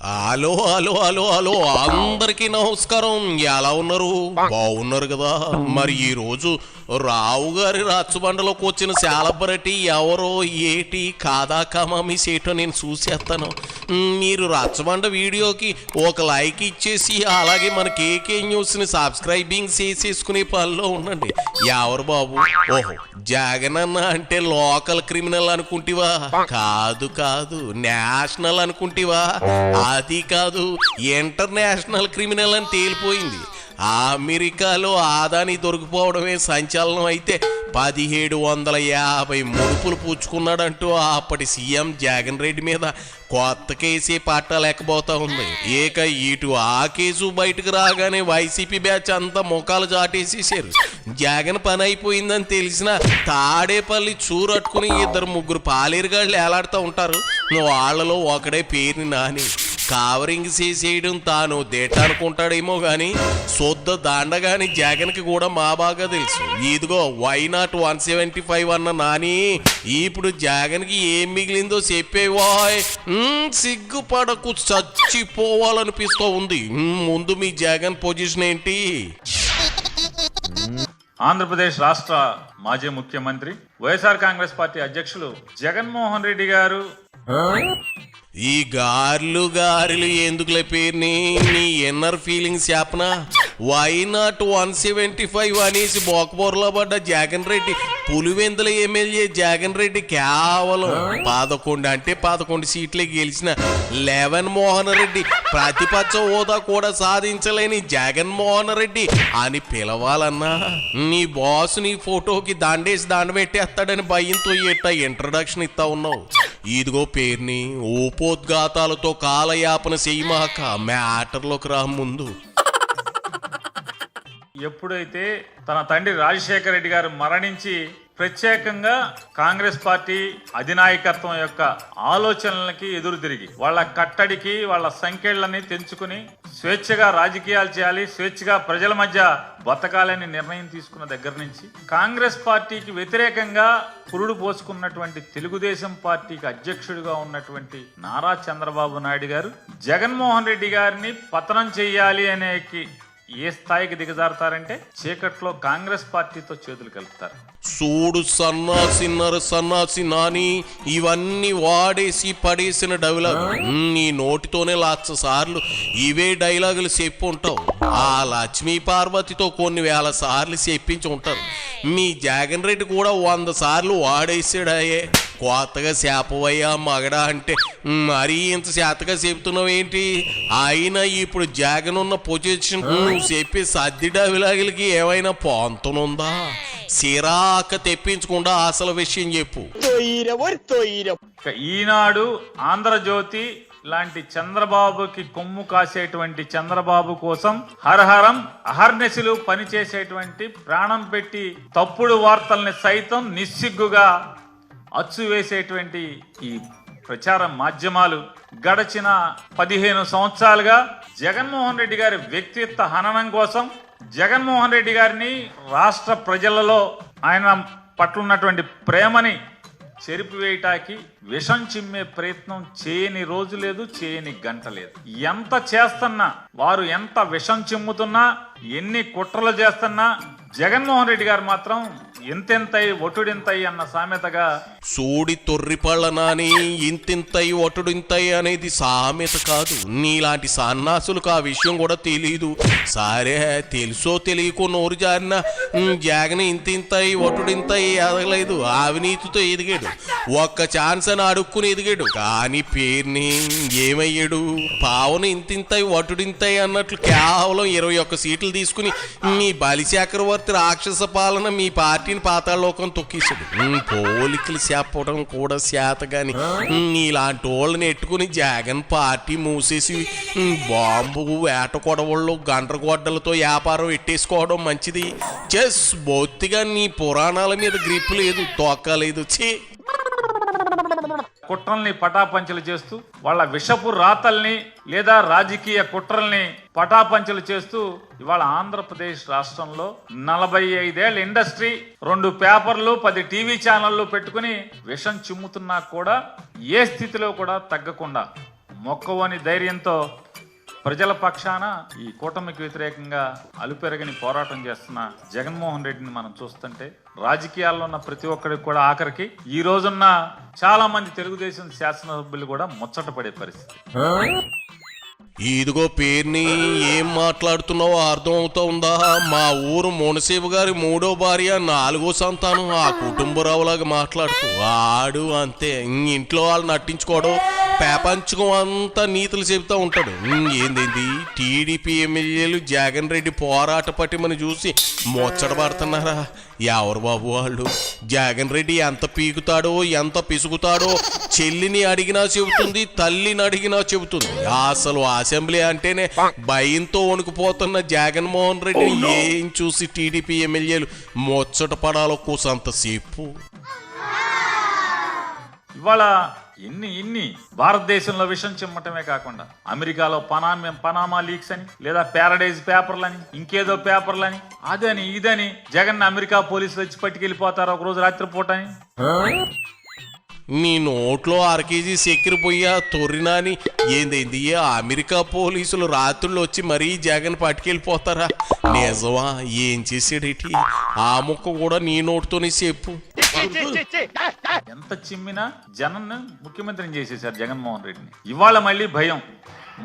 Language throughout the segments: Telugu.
హలో హలో హలో హలో అందరికీ నమస్కారం. ఎలా ఉన్నారు? బాగున్నారు కదా? మరి ఈ రోజు రావు గారి రచ్చబండలోకి వచ్చిన సెలబ్రిటీ ఎవరో ఏటి కాదా కామా మీ సేటో నేను చూసేస్తాను. మీరు రచ్చబండ వీడియోకి ఒక లైక్ ఇచ్చేసి అలాగే మన కేకే న్యూస్ని సబ్స్క్రైబింగ్ చేసేసుకునే పనిలో ఉండండి. ఎవరు బాబు? ఓహో, జగన్ అన్న అంటే లోకల్ క్రిమినల్ అనుకుంటివా? కాదు కాదు, నేషనల్ అనుకుంటివా? అది కాదు, ఇంటర్నేషనల్ క్రిమినల్ అని తేలిపోయింది. అమెరికాలో ఆదాని దొరికిపోవడమే సంచలనం అయితే 1750 ముడుపులు పుచ్చుకున్నాడంటూ అప్పటి సీఎం జగన్ రెడ్డి మీద కొత్త కేసే పట్టాలేకపోతా ఉంది. ఏక ఇటు ఆ కేసు బయటకు రాగానే వైసీపీ బ్యాచ్ అంతా ముఖాలు చాటేసేసారు. జగన్ పని అయిపోయిందని తెలిసిన తాడేపల్లి చూరట్టుకుని 2-3 పాలేరుగాళ్ళు ఏలాడుతూ ఉంటారు. వాళ్ళలో ఒకడే పేరుని నాని. కవరింగ్ చేసేయడం తాను దేట అనుకుంటాడేమో గాని సొద్ద దాండగాని జగన్కి కూడా మా బాగా తెలుసు. ఇదిగో వై నాట్ 175 అన్న నాని ఇప్పుడు జగన్కి ఏం మిగిలిందో చెప్పేవాయ్. సిగ్గుపడకు, చచ్చిపోవాలనిపిస్తూ ఉంది. ముందు మీ జగన్ పొజిషన్ ఏంటి? ఆంధ్రప్రదేశ్ రాష్ట్ర మాజీ ముఖ్యమంత్రి వైఎస్ఆర్ కాంగ్రెస్ పార్టీ అధ్యక్షులు జగన్మోహన్ రెడ్డి గారు ఈ గారెలు ఎందుకులే పేరుని నీ ఇన్నర్ ఫీలింగ్స్ చెప్పనా? వై నాట్ 175 అనేసి బోకబోర్లో పడ్డ జగన్ రెడ్డి పులివెందుల ఎమ్మెల్యే జగన్ రెడ్డి కేవలం 11 సీట్లే గెలిచిన 11 మోహన్ రెడ్డి ప్రతిపక్ష హోదా కూడా సాధించలేని జగన్మోహన్ రెడ్డి అని పిలవాలన్నా నీ బాస్ నీ ఫోటోకి దండేసి దండ పెట్టేస్తాడని భయంతో ఎట్ట ఇంట్రడక్షన్ ఇస్తా ఉన్నావు. ఇదిగో పేరుని ఊపోద్ఘాతాలతో కాలయాపన చేయమాక మ్యాటర్లోకి రా ముందు. ఎప్పుడైతే తన తండ్రి రాజశేఖర రెడ్డి గారు మరణించి ప్రత్యేకంగా కాంగ్రెస్ పార్టీ అధినాయకత్వం యొక్క ఆలోచనలకి ఎదురు తిరిగి వాళ్ళ కట్టడికి వాళ్ళ సంఖ్యలని తెంచుకుని స్వేచ్ఛగా రాజకీయాలు చేయాలి, స్వేచ్ఛగా ప్రజల మధ్య బతకాలని నిర్ణయం తీసుకున్న దగ్గర నుంచి కాంగ్రెస్ పార్టీకి వ్యతిరేకంగా పురుడు పోసుకున్నటువంటి తెలుగుదేశం పార్టీకి అధ్యక్షుడిగా ఉన్నటువంటి నారా చంద్రబాబు నాయుడు గారు జగన్మోహన్ రెడ్డి గారిని పతనం చెయ్యాలి అనేకి ఏ స్థాయికి దిగజారుతారంటే చీకట్లో కాంగ్రెస్ పార్టీతో చేతులు కలుపుతారు. చూడు సన్నాసి నాని, ఇవన్నీ వాడేసి పడేసిన డైలాగ్. నీ నోటితోనే 1,00,000 సార్లు ఇవే డైలాగులు చెప్పి ఉంటావు. ఆ లక్ష్మీ పార్వతితో కొన్ని 1000 సార్లు చెప్పించి ఉంటారు. మీ జగన్ రెడ్డి కూడా 100 సార్లు వాడేసాడాయే. కొత్తగా చేపవయ్యా మగడా అంటే మరీ ఇంత చేతగా చెప్తున్నావు ఏంటి? అయినా ఇప్పుడు జగన్ ఉన్న పొజిషన్ నువ్వు చెప్పే సర్ది డైలాగులకి ఏమైనా పొంతనుందా? సిరాక తెప్పించకుండా అసలు విషయం చెప్పు. ఈనాడు, ఆంధ్రజ్యోతి లాంటి చంద్రబాబుకి కొమ్ము కాసేటువంటి చంద్రబాబు కోసం హరహరం అహర్నిశలు పనిచేసేటువంటి ప్రాణం పెట్టి తప్పుడు వార్తల్ని సైతం నిస్సిగ్గుగా అచ్చు వేసేటువంటి ఈ ప్రచార మాధ్యమాలు గడచిన 15 సంవత్సరాలుగా జగన్మోహన్ రెడ్డి గారి వ్యక్తిత్వ హననం కోసం జగన్మోహన్ రెడ్డి గారిని రాష్ట్ర ప్రజలలో ఆయన పట్ల ఉన్నటువంటి ప్రేమని చెరిపివేయటానికి విషం చిమ్మే ప్రయత్నం చేయని రోజు లేదు, చేయని గంట లేదు. ఎంత చేస్తున్నా, వారు ఎంత విషం చిమ్ముతున్నా, ఎన్ని కుట్రలు చేస్తున్నా జగన్మోహన్ రెడ్డి గారు మాత్రం ఎంతెంతై ఒటుడింతై అన్న సామెతగా సూడి తొర్రిపళ్ళ నాని ఇంతింతై ఒటుడింతై అనేది సామెత కాదు. నీలాంటి సన్నాసులకు ఆ విషయం కూడా తెలీదు. సరే, తెలుసో తెలియకో నోరు జారిన జగన్ ఇంతింతై ఒటుడింతై ఎదగలేదు. అవినీతితో ఎదిగాడు, ఒక్క ఛాన్స్ అని అడుక్కుని ఎదిగాడు. కానీ పేరుని ఏమయ్యాడు? పావన ఇంతింతై ఒటుడింతై అన్నట్లు కేవలం 21 సీట్లు తీసుకుని మీ బలిచక్రవర్తి రాక్షస పాలన మీ పార్టీని పాతాళలోకం తొక్కేసాడు. పోలికలు చెప్పడం కూడా చేత గాని నీలాంటి వాళ్ళని ఎట్టుకుని జగన్ పార్టీ మూసేసి బాంబు వేట కొడవళ్ళు గండ్రగొడ్డలతో వ్యాపారం ఎట్టేసుకోవడం మంచిది. చెస్ బొత్తిగా నీ పురాణాల మీద గ్రిప్ లేదు, తోక్కలేదు. కుట్రల్ని పటాపంచలు చేస్తూ వాళ్ళ విషపు రాతల్ని లేదా రాజకీయ కుట్రల్ని పటాపంచలు చేస్తూ ఇవాళ ఆంధ్రప్రదేశ్ రాష్ట్రంలో 45 ఏళ్ల ఇండస్ట్రీ, 2 పేపర్లు, 10 టీవీ ఛానళ్లు పెట్టుకుని విషం చిమ్ముతున్నా కూడా ఏ స్థితిలో కూడా తగ్గకుండా మొక్కవని ధైర్యంతో ప్రజల పక్షాన ఈ కూటమికి వ్యతిరేకంగా అలుపెరగని పోరాటం చేస్తున్న జగన్మోహన్ రెడ్డిని మనం చూస్తుంటే రాజకీయాల్లో ఉన్న ప్రతి ఒక్కరికి కూడా ఆఖరికి ఈ రోజున్న చాలా మంది తెలుగుదేశం శాసనసభ్యులు కూడా ముచ్చట పడే పరిస్థితి. ఇదిగో పేరుని ఏం మాట్లాడుతున్నావో అర్థం అవుతా ఉందా? మా ఊరు మునసీబు గారి 3వ భార్య 4వ సంతానం ఆ కుటుంబరావులాగా మాట్లాడుతూ ఆడు అంతే. ఇంట్లో వాళ్ళు నట్టించుకోవడం ప్రపంచం అంతా నీతులు చెబుతూ ఉంటాడు. ఏందేంది టీడీపీ ఎమ్మెల్యేలు జగన్ రెడ్డి పోరాట పట్టిమని చూసి ముచ్చట పడుతున్నారా? ఎవరు బాబు వాళ్ళు? జగన్ రెడ్డి ఎంత పీకుతాడో ఎంత పిసుకుతాడో చెల్లిని అడిగినా చెబుతుంది, తల్లిని అడిగినా చెబుతుంది. అసలు అసెంబ్లీ అంటేనే భయంతో వణుకుపోతున్న జగన్మోహన్ రెడ్డి ఏం చూసి టీడీపీ ఎమ్మెల్యేలు ముచ్చట పడాలో కూసంతసేపు. ఇవాళ ఇన్ని భారతదేశంలో విషం చిమ్మటమే కాకుండా అమెరికాలో పనామా లీక్స్ అని, లేదా ప్యారడైజ్ పేపర్లని, ఇంకేదో పేపర్లని, అదని ఇదని జగన్ అమెరికా పోలీసులు వచ్చి పట్టుకెళ్ళిపోతారు ఒకరోజు రాత్రిపూట అని. నీ నోట్లో 1 కేజీ చక్కెర పొయ్యా తొర్రినాని ఏందేంది అమెరికా పోలీసులు రాత్రులు వచ్చి మరీ జగన్ పట్టుకెళ్ళిపోతారా? నిజమా? ఏం చేసాడేటి? ఆ ముక్క కూడా నీ నోటితోనే చెప్పు. ఎంత చిమ్మినా జగన్ ముఖ్యమంత్రిని చేసేశారు జగన్మోహన్ రెడ్డిని. ఇవాళ మళ్ళీ భయం.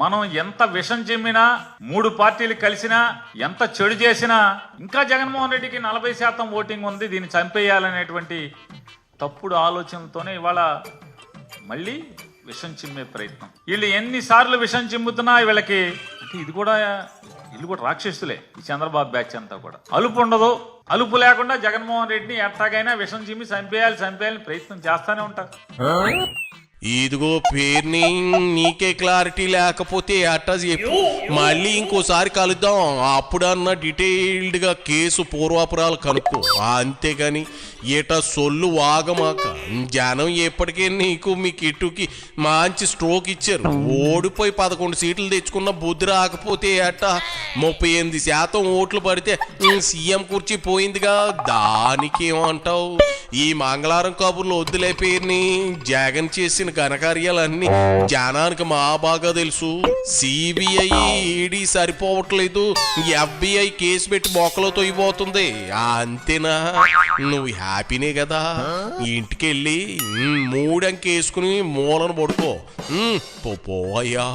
మనం ఎంత విషం చిమ్మినా 3 పార్టీలు కలిసినా ఎంత చెడు చేసినా ఇంకా జగన్మోహన్ రెడ్డికి 40% ఓటింగ్ ఉంది, దీన్ని చంపేయాలనేటువంటి తప్పుడు ఆలోచనతోనే ఇవాళ మళ్ళీ విషం చిమ్మే ప్రయత్నం. వీళ్ళు ఎన్నిసార్లు విషం చిమ్ముతున్నా వీళ్ళకి అంటే వీళ్ళు కూడా రాక్షసులే. ఈ చంద్రబాబు బ్యాచ్ అంతా కూడా అలుపు ఉండదు. అలుపు లేకుండా జగన్మోహన్ రెడ్డిని ఎట్టాగైనా విషం చిమ్మి చంపేయాలని ప్రయత్నం చేస్తానే ఉంటారు. ఇదిగో పేరుని నీకే క్లారిటీ లేకపోతే అట్టా చెప్పు. మళ్ళీ ఇంకోసారి కలుద్దాం. అప్పుడన్నా డీటెయిల్డ్గా కేసు పూర్వాపురాలు కనుక్కో. అంతేగాని ఏట సొల్లు వాగమాక. జనం ఎప్పటికే నీకు మీ కిట్టుకి మంచి స్ట్రోక్ ఇచ్చారు. ఓడిపోయి 11 సీట్లు తెచ్చుకున్న బుద్ధి రాకపోతే అట్ట 38% ఓట్లు పడితే సీఎం కుర్చీ పోయిందిగా, దానికేమంటావు? ఈ మంగళవారం కబుర్లు వద్దులే పేరుని. జగన్ చేసిన ఘనకార్యాలన్నీ జనానికి మా బాగా తెలుసు. సిబిఐ ఈడీ సరిపోవట్లేదు, FBI కేసు పెట్టి మొక్కలో తొయ్యిపోతుంది. అంతేనా? నువ్వు హ్యాపీనే కదా? ఇంటికెళ్ళి 3 అంకె వేసుకుని మూలను పడుకో. పోయా.